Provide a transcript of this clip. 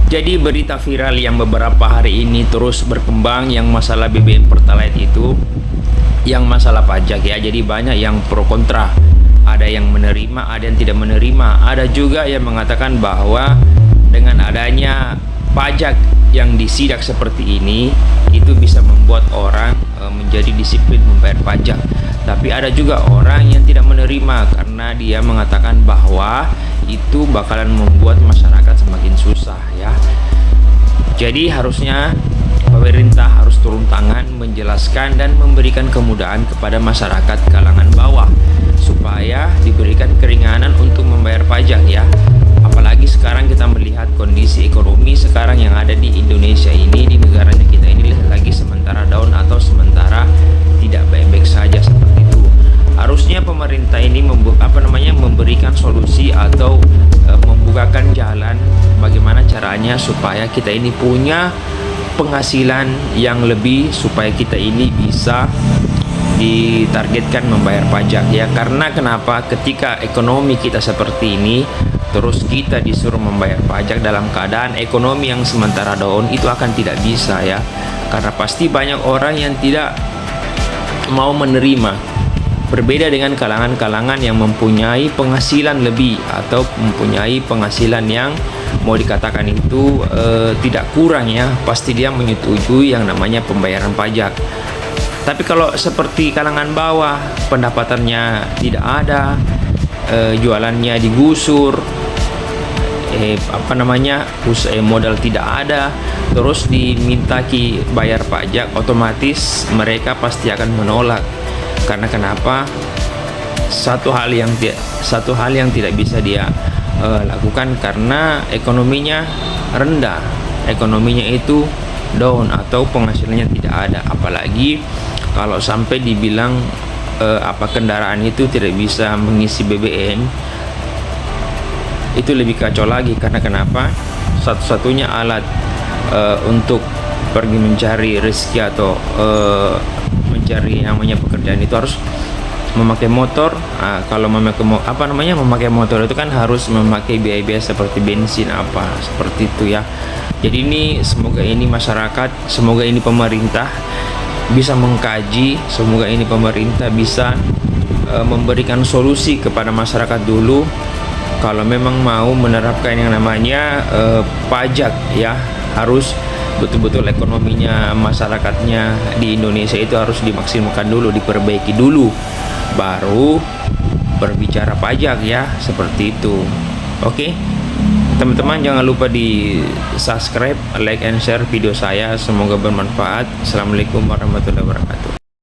Jadi berita viral yang beberapa hari ini terus berkembang yang masalah BBM Pertalite itu, yang masalah pajak ya. Jadi banyak yang pro kontra. Ada yang menerima, ada yang tidak menerima. Ada juga yang mengatakan bahwa dengan adanya pajak yang disidak seperti ini, itu bisa membuat orang menjadi disiplin membayar pajak. Tapi ada juga orang yang tidak menerima karena dia mengatakan bahwa itu bakalan membuat masyarakat semakin susah ya. Jadi harusnya pemerintah harus turun tangan menjelaskan dan memberikan kemudahan kepada masyarakat kalangan bawah supaya diberikan keringanan untuk membayar pajak ya. Apalagi sekarang kita melihat kondisi ekonomi sekarang yang ada di Indonesia ini, di negaranya kita ini lagi sementara down atau sementara tidak baik-baik saja seperti itu. Harusnya pemerintah ini memberikan solusi atau membukakan jalan bagaimana caranya supaya kita ini punya penghasilan yang lebih, supaya kita ini bisa ditargetkan membayar pajak ya. Karena kenapa? Ketika ekonomi kita seperti ini terus kita disuruh membayar pajak dalam keadaan ekonomi yang sementara down, itu akan tidak bisa ya. Karena pasti banyak orang yang tidak mau menerima. Berbeda dengan kalangan-kalangan yang mempunyai penghasilan lebih atau mempunyai penghasilan yang mau dikatakan itu tidak kurang ya, pasti dia menyetujui yang namanya pembayaran pajak. Tapi kalau seperti kalangan bawah, pendapatannya tidak ada, jualannya digusur, modal tidak ada, terus diminta bayar pajak, otomatis mereka pasti akan menolak. Karena kenapa? Satu hal yang tidak bisa dia lakukan karena ekonominya rendah, ekonominya itu down atau penghasilannya tidak ada. Apalagi kalau sampai dibilang kendaraan itu tidak bisa mengisi BBM, itu lebih kacau lagi. Karena kenapa? Satu-satunya alat untuk pergi mencari rezeki atau mencari yang namanya pekerjaan itu harus memakai motor. Kalau memakai motor itu kan harus memakai biaya-biaya seperti bensin seperti itu ya. Jadi ini semoga ini masyarakat, semoga ini pemerintah bisa mengkaji, semoga ini pemerintah bisa memberikan solusi kepada masyarakat dulu. Kalau memang mau menerapkan yang namanya pajak ya, harus betul-betul ekonominya masyarakatnya di Indonesia itu harus dimaksimalkan dulu, diperbaiki dulu, baru berbicara pajak ya, seperti itu. Oke, teman-teman jangan lupa di subscribe, like and share video saya, semoga bermanfaat. Assalamualaikum warahmatullahi wabarakatuh.